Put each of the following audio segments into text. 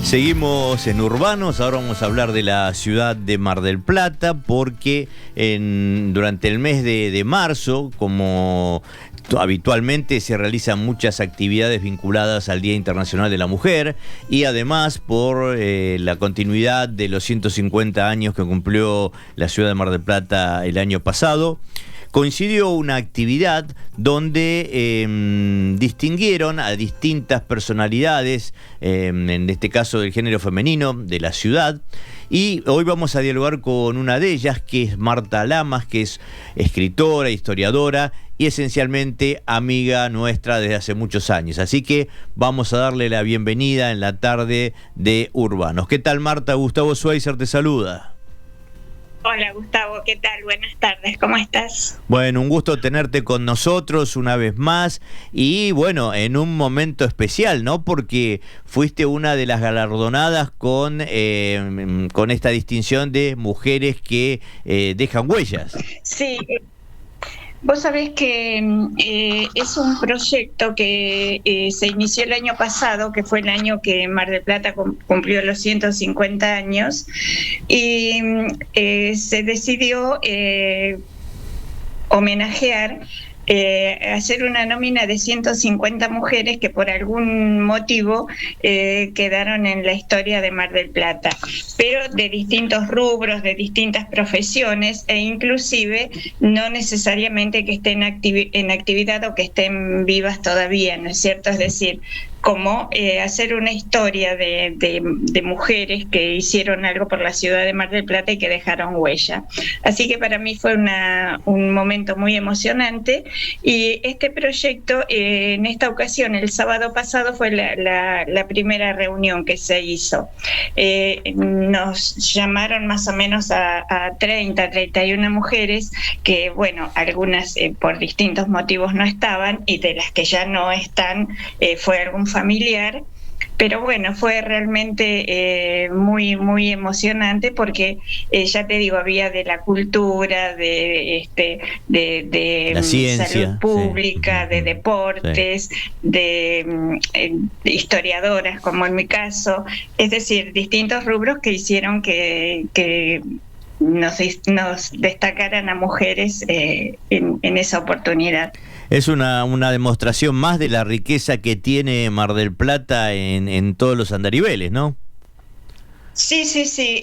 Seguimos en Urbanos, ahora vamos a hablar de la ciudad de Mar del Plata, porque durante el mes de marzo, como habitualmente, se realizan muchas actividades vinculadas al Día Internacional de la Mujer, y además por la continuidad de los 150 años que cumplió la ciudad de Mar del Plata el año pasado, coincidió una actividad donde distinguieron a distintas personalidades, en este caso del género femenino, de la ciudad. Y hoy vamos a dialogar con una de ellas, que es Marta Lamas, que es escritora, historiadora y esencialmente amiga nuestra desde hace muchos años. Así que vamos a darle la bienvenida en la tarde de Urbanos. ¿Qué tal, Marta? Gustavo Schweizer te saluda. Hola Gustavo, ¿qué tal? Buenas tardes, ¿cómo estás? Bueno, un gusto tenerte con nosotros una vez más y bueno, en un momento especial, ¿no? Porque fuiste una de las galardonadas con esta distinción de mujeres que dejan huellas. Sí. Vos sabés que es un proyecto que se inició el año pasado, que fue el año que Mar del Plata cumplió los 150 años, y se decidió homenajear, hacer una nómina de 150 mujeres que por algún motivo quedaron en la historia de Mar del Plata, pero de distintos rubros, de distintas profesiones, e inclusive no necesariamente que estén en actividad o que estén vivas todavía, ¿no es cierto? Es decir, como hacer una historia de mujeres que hicieron algo por la ciudad de Mar del Plata y que dejaron huella. Así que para mí fue un momento muy emocionante, y este proyecto, en esta ocasión, el sábado pasado, fue la primera reunión que se hizo. Nos llamaron más o menos a 31 mujeres que, bueno, algunas por distintos motivos no estaban, y de las que ya no están fue algún familiar, pero bueno, fue realmente muy muy emocionante, porque ya te digo, había de la cultura, de la ciencia, salud pública, sí, de deportes, sí, de historiadoras, como en mi caso, es decir, distintos rubros que hicieron que nos destacaran a mujeres en esa oportunidad. Es una demostración más de la riqueza que tiene Mar del Plata en todos los andariveles, ¿no? Sí, sí, sí.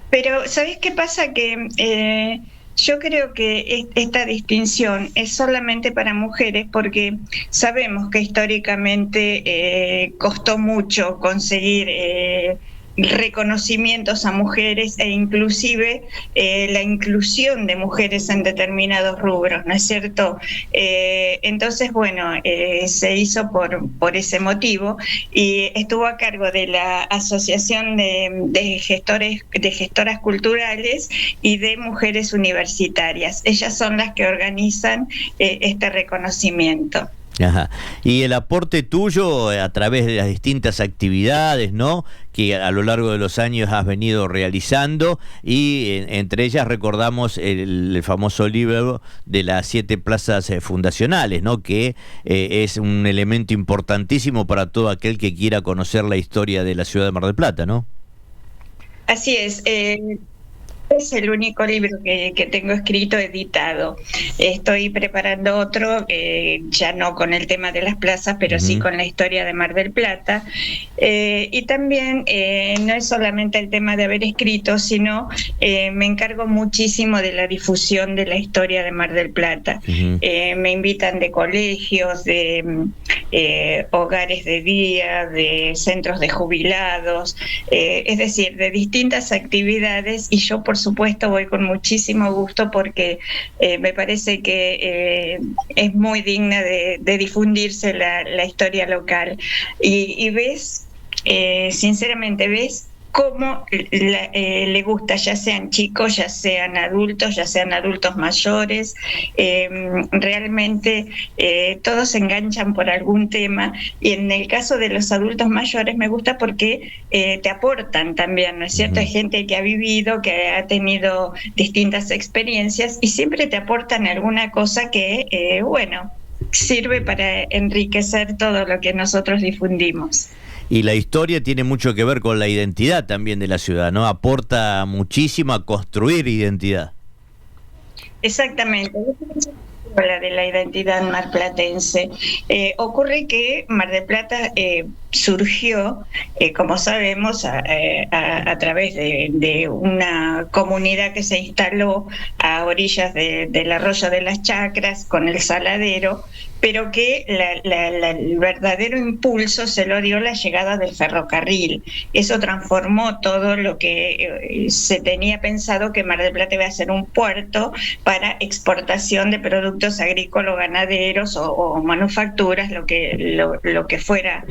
Pero ¿sabés qué pasa? Que yo creo que esta distinción es solamente para mujeres, porque sabemos que históricamente costó mucho conseguir reconocimientos a mujeres, e inclusive la inclusión de mujeres en determinados rubros, ¿no es cierto? Entonces, bueno, se hizo por ese motivo, y estuvo a cargo de la Asociación de Gestoras Culturales y de Mujeres Universitarias. Ellas son las que organizan este reconocimiento. Ajá. Y el aporte tuyo a través de las distintas actividades, ¿no?, que a lo largo de los años has venido realizando, y entre ellas recordamos el famoso libro de las 7 plazas fundacionales, ¿no?, que es un elemento importantísimo para todo aquel que quiera conocer la historia de la ciudad de Mar del Plata, ¿no? Así es. Es el único libro que tengo escrito, editado. Estoy preparando otro, ya no con el tema de las plazas, pero sí con la historia de Mar del Plata. Y también no es solamente el tema de haber escrito, sino me encargo muchísimo de la difusión de la historia de Mar del Plata. Me invitan de colegios, de hogares de día, de centros de jubilados, es decir, de distintas actividades, y yo por supuesto voy con muchísimo gusto, porque me parece que es muy digna de difundirse la historia local, y ves, sinceramente ves cómo le gusta, ya sean chicos, ya sean adultos mayores, realmente todos se enganchan por algún tema, y en el caso de los adultos mayores me gusta porque te aportan también, ¿no es cierto? Hay gente que ha vivido, que ha tenido distintas experiencias, y siempre te aportan alguna cosa que, bueno, sirve para enriquecer todo lo que nosotros difundimos. Y la historia tiene mucho que ver con la identidad también de la ciudad, ¿no? Aporta muchísimo a construir identidad. Exactamente. La de la identidad marplatense. Ocurre que Mar del Plata surgió, como sabemos, a través de una comunidad que se instaló a orillas del arroyo de las Chacras con el saladero, pero que el verdadero impulso se lo dio la llegada del ferrocarril. Eso transformó todo lo que se tenía pensado, que Mar del Plata iba a ser un puerto para exportación de productos agrícolas, ganaderos o manufacturas, lo que fuera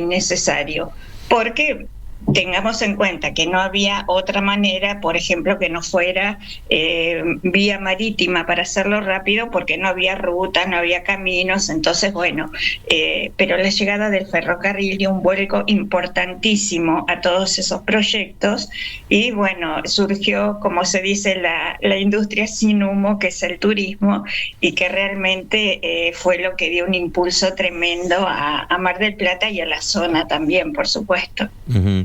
necesario. Porque tengamos en cuenta que no había otra manera, por ejemplo, que no fuera vía marítima para hacerlo rápido, porque no había rutas, no había caminos. Entonces, bueno, pero la llegada del ferrocarril dio un vuelco importantísimo a todos esos proyectos y, bueno, surgió, como se dice, la industria sin humo, que es el turismo, y que realmente fue lo que dio un impulso tremendo a Mar del Plata y a la zona también, por supuesto. Uh-huh.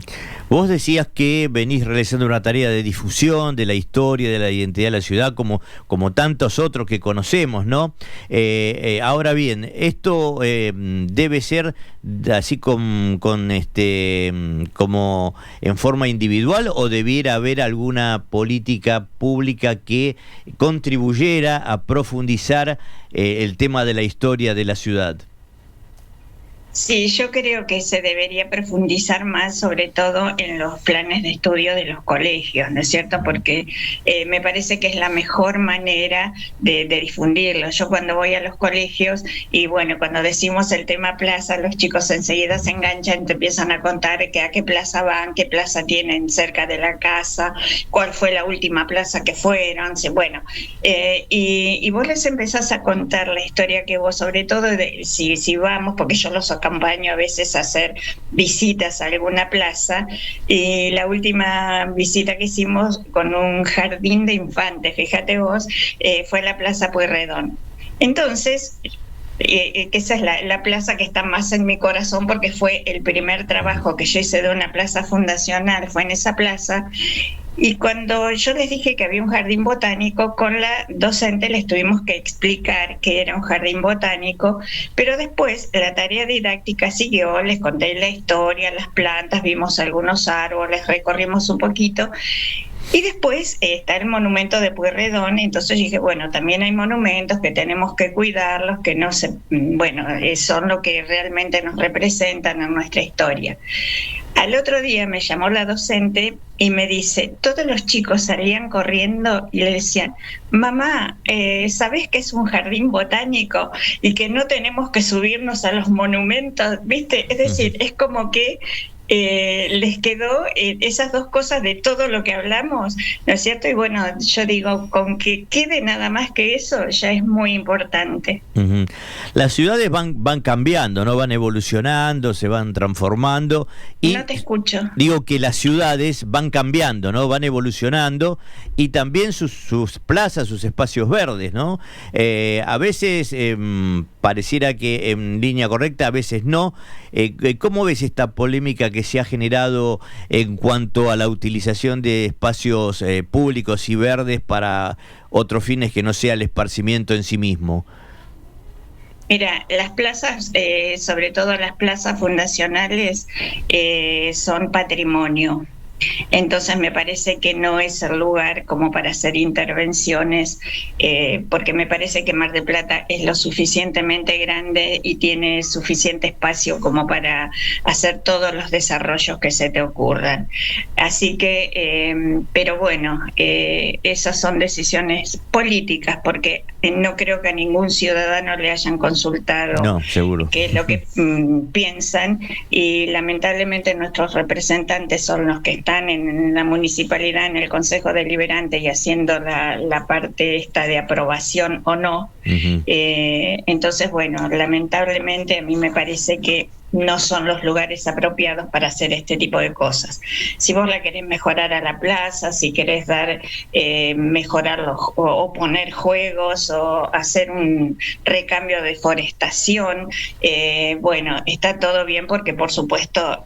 Vos decías que venís realizando una tarea de difusión de la historia, de la identidad de la ciudad, como tantos otros que conocemos, ¿no? Ahora bien, esto debe ser así como en forma individual, o debiera haber alguna política pública que contribuyera a profundizar el tema de la historia de la ciudad. Sí, yo creo que se debería profundizar más, sobre todo en los planes de estudio de los colegios, ¿no es cierto? Porque me parece que es la mejor manera de difundirlo. Yo cuando voy a los colegios y, bueno, cuando decimos el tema plaza, los chicos enseguida se enganchan, te empiezan a contar que a qué plaza van, qué plaza tienen cerca de la casa, cuál fue la última plaza que fueron. Bueno, y vos les empezás a contar la historia que vos, sobre todo si vamos, porque yo los acompaño a veces a hacer visitas a alguna plaza, y la última visita que hicimos con un jardín de infantes, fíjate vos, fue a la Plaza Pueyrredón. Entonces, que esa es la plaza que está más en mi corazón, porque fue el primer trabajo que yo hice de una plaza fundacional, fue en esa plaza. Y cuando yo les dije que había un jardín botánico, con la docente les tuvimos que explicar que era un jardín botánico, pero después la tarea didáctica siguió, les conté la historia, las plantas, vimos algunos árboles, recorrimos un poquito. Y después está el monumento de Pueyrredón. Entonces dije, bueno, también hay monumentos que tenemos que cuidarlos, que no se, bueno, son lo que realmente nos representan en nuestra historia. Al otro día me llamó la docente y me dice, todos los chicos salían corriendo y le decían, mamá, ¿sabés que es un jardín botánico y que no tenemos que subirnos a los monumentos? ¿Viste? Es decir, es como que les quedó esas dos cosas de todo lo que hablamos, ¿no es cierto? Y bueno, yo digo, con que quede nada más que eso ya es muy importante. Uh-huh. Las ciudades van cambiando, ¿no? Van evolucionando, se van transformando. Y no te escucho. Digo que las ciudades van cambiando, ¿no? Van evolucionando, y también sus plazas, sus espacios verdes, ¿no? A veces pareciera que en línea correcta, a veces no. ¿Cómo ves esta polémica que se ha generado en cuanto a la utilización de espacios públicos y verdes para otros fines que no sea el esparcimiento en sí mismo? Mira, las plazas, sobre todo las plazas fundacionales, son patrimonio. Entonces me parece que no es el lugar como para hacer intervenciones, porque me parece que Mar del Plata es lo suficientemente grande y tiene suficiente espacio como para hacer todos los desarrollos que se te ocurran. Así que, pero bueno, esas son decisiones políticas, porque no creo que a ningún ciudadano le hayan consultado, no, seguro, qué es lo que piensan, y lamentablemente nuestros representantes son los que están en la municipalidad, en el Consejo Deliberante, y haciendo la parte esta de aprobación o no. Uh-huh. Entonces, bueno, lamentablemente a mí me parece que no son los lugares apropiados para hacer este tipo de cosas. Si vos la querés mejorar a la plaza, si querés mejorar o poner juegos o hacer un recambio de forestación, bueno, está todo bien porque por supuesto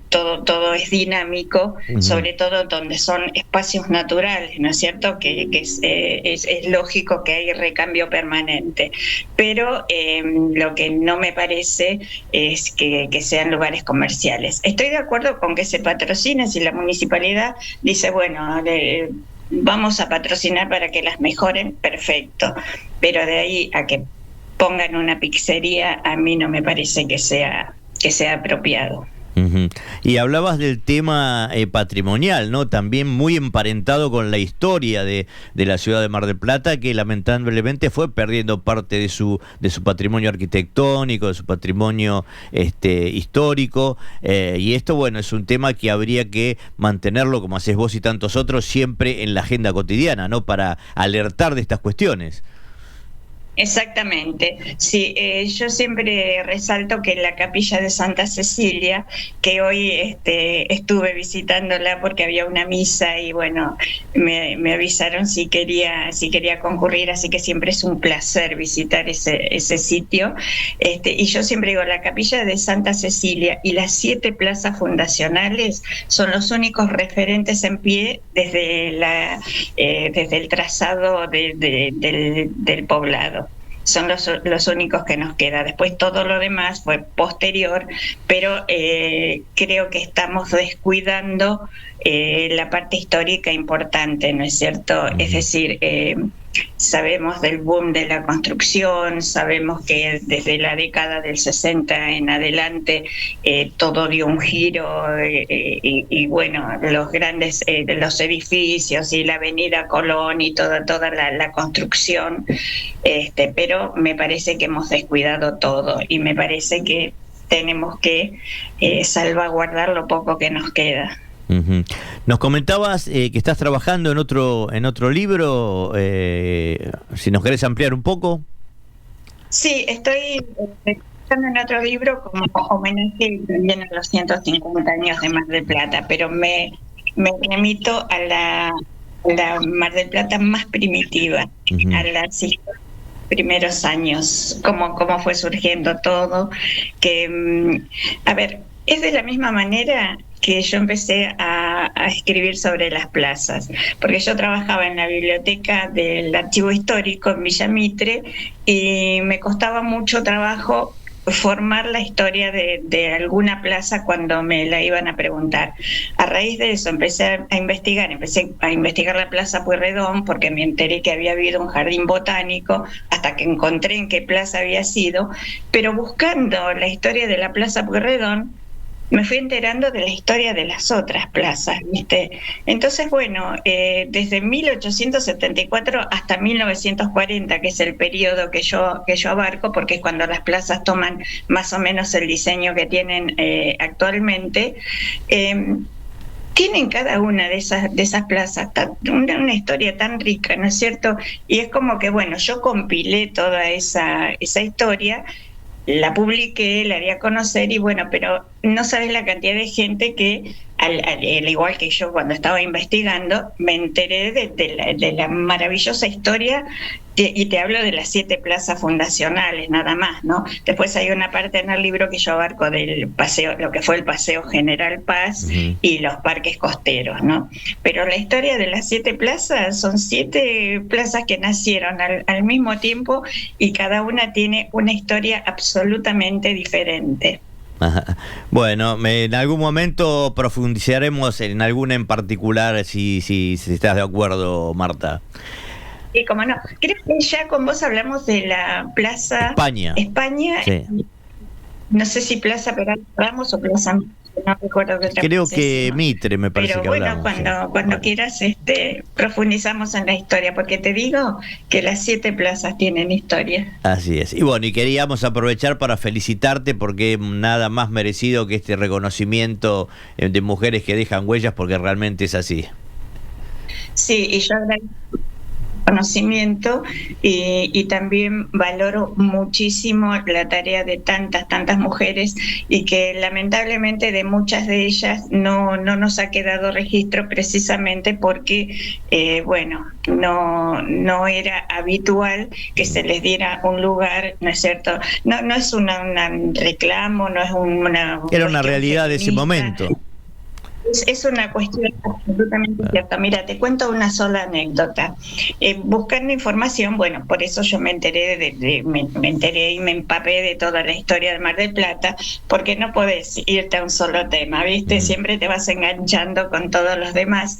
todo es dinámico, sobre todo donde son espacios naturales, ¿no es cierto? Que es lógico que hay recambio permanente, pero lo que no me parece es que sean lugares comerciales. Estoy de acuerdo con que se patrocine si la municipalidad dice, bueno, vamos a patrocinar para que las mejoren, perfecto, pero de ahí a que pongan una pizzería, a mí no me parece que sea apropiado. Uh-huh. Y hablabas del tema patrimonial, ¿no? También muy emparentado con la historia de la ciudad de Mar del Plata, que lamentablemente fue perdiendo parte de su patrimonio arquitectónico, de su patrimonio histórico, y esto, bueno, es un tema que habría que mantenerlo, como haces vos y tantos otros, siempre en la agenda cotidiana, ¿no? Para alertar de estas cuestiones. Exactamente, sí, yo siempre resalto que la capilla de Santa Cecilia, que hoy estuve visitándola porque había una misa y bueno, me avisaron si quería concurrir, así que siempre es un placer visitar ese sitio, y yo siempre digo, la capilla de Santa Cecilia y las 7 plazas fundacionales son los únicos referentes en pie desde el trazado del poblado. Son los únicos que nos queda. Después todo lo demás fue posterior, pero creo que estamos descuidando la parte histórica importante, ¿no es cierto? Es decir, sabemos del boom de la construcción, sabemos que desde la década del 60 en adelante todo dio un giro y bueno, los grandes los edificios y la avenida Colón y toda la construcción, pero me parece que hemos descuidado todo y me parece que tenemos que salvaguardar lo poco que nos queda. Uh-huh. Nos comentabas que estás trabajando en otro libro, si nos querés ampliar un poco. Sí, estoy trabajando en otro libro como homenaje también a los 150 años de Mar del Plata, pero me remito a la Mar del Plata más primitiva, uh-huh, a las primeros años, cómo fue surgiendo todo, que, a ver, es de la misma manera que yo empecé a escribir sobre las plazas, porque yo trabajaba en la biblioteca del Archivo Histórico en Villa Mitre y me costaba mucho trabajo formar la historia de alguna plaza cuando me la iban a preguntar. A raíz de eso empecé a investigar la Plaza Pueyrredón porque me enteré que había habido un jardín botánico hasta que encontré en qué plaza había sido, pero buscando la historia de la Plaza Pueyrredón me fui enterando de la historia de las otras plazas, ¿viste? Entonces, bueno, desde 1874 hasta 1940, que es el periodo que yo abarco, porque es cuando las plazas toman más o menos el diseño que tienen actualmente, tienen cada una de esas plazas una historia tan rica, ¿no es cierto? Y es como que, bueno, yo compilé toda esa historia, la publiqué, la di a conocer y bueno, pero no sabes la cantidad de gente que, al igual que yo cuando estaba investigando, me enteré de la maravillosa historia, y te hablo de las 7 plazas fundacionales nada más, ¿no? Después hay una parte en el libro que yo abarco del paseo, lo que fue el Paseo General Paz, uh-huh, y los parques costeros, ¿no? Pero la historia de las 7 plazas son 7 plazas que nacieron al mismo tiempo y cada una tiene una historia absolutamente diferente. Ajá. Bueno, en algún momento profundizaremos en alguna en particular, si estás de acuerdo, Marta. Sí, cómo no. Creo que ya con vos hablamos de la Plaza España. Sí. No sé si Plaza Peralta Ramos o Plaza Mitre, no recuerdo qué otra. Creo que Mitre me parece. Pero que bueno, hablamos, cuando quieras profundizamos en la historia, porque te digo que las 7 plazas tienen historia. Así es. Y bueno, y queríamos aprovechar para felicitarte porque nada más merecido que este reconocimiento de mujeres que dejan huellas, porque realmente es así. Sí, y yo agradezco conocimiento y también valoro muchísimo la tarea de tantas mujeres y que lamentablemente de muchas de ellas no nos ha quedado registro precisamente porque, no era habitual que se les diera un lugar, ¿no es cierto? No es un reclamo, no es una... Era una realidad de ese momento. Es una cuestión absolutamente cierta. Mira, te cuento una sola anécdota. Buscando información, bueno, por eso yo me enteré me enteré y me empapé de toda la historia del Mar del Plata, porque no podés irte a un solo tema, ¿viste? Siempre te vas enganchando con todos los demás.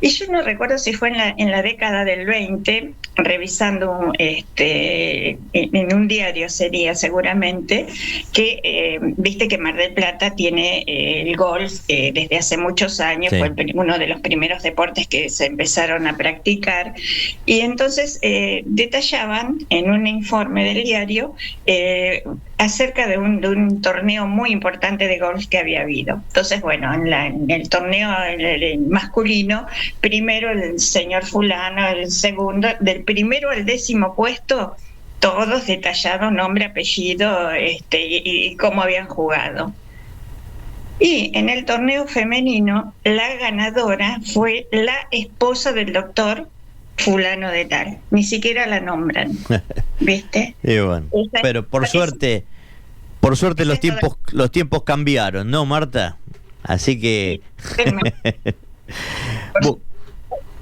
Y yo no recuerdo si fue en la década del 20, revisando en un diario sería seguramente, que viste que Mar del Plata tiene el golf desde hace muchos años, sí. Fue uno de los primeros deportes que se empezaron a practicar, y entonces detallaban en un informe del diario acerca de un torneo muy importante de golf que había habido. Entonces, bueno, en el torneo el masculino, primero el señor fulano, el segundo, del primero al 10º puesto, todos detallados, nombre, apellido, y cómo habían jugado. Y en el torneo femenino, la ganadora fue la esposa del doctor fulano de tal. Ni siquiera la nombran, ¿viste? Y bueno, pero por suerte los tiempos cambiaron, ¿no, Marta? Así que...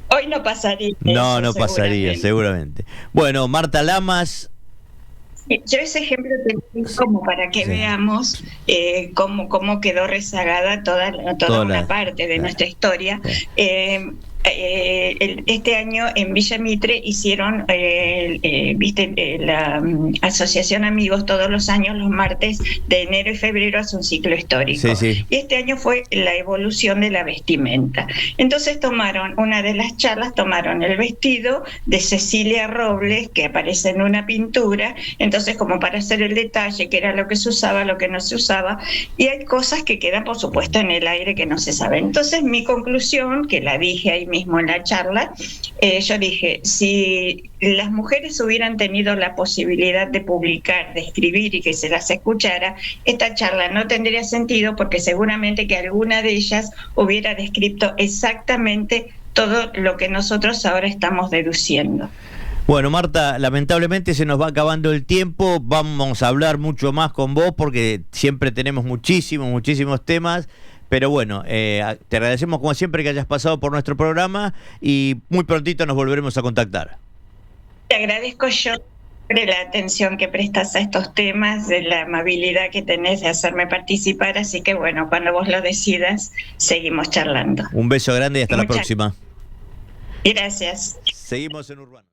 Hoy no pasaría. No pasaría, seguramente. Bueno, Marta Lamas... Yo ese ejemplo te doy como para que veamos cómo quedó rezagada toda una parte de nuestra historia. Este año en Villa Mitre hicieron, la Asociación Amigos todos los años, los martes de enero y febrero, hace un ciclo histórico. Sí. Y este año fue la evolución de la vestimenta. Entonces una de las charlas, tomaron el vestido de Cecilia Robles, que aparece en una pintura, entonces como para hacer el detalle, que era lo que se usaba, lo que no se usaba, y hay cosas que quedan, por supuesto, en el aire que no se saben. Entonces mi conclusión, que la dije ahí mismo en la charla, yo dije, si las mujeres hubieran tenido la posibilidad de publicar, de escribir y que se las escuchara, esta charla no tendría sentido, porque seguramente que alguna de ellas hubiera descrito exactamente todo lo que nosotros ahora estamos deduciendo. Bueno, Marta, lamentablemente se nos va acabando el tiempo. Vamos a hablar mucho más con vos porque siempre tenemos muchísimos temas. Pero bueno, te agradecemos como siempre que hayas pasado por nuestro programa y muy prontito nos volveremos a contactar. Te agradezco yo por la atención que prestas a estos temas, de la amabilidad que tenés de hacerme participar, así que bueno, cuando vos lo decidas, seguimos charlando. Un beso grande y hasta la próxima. Gracias. Seguimos en Urbano.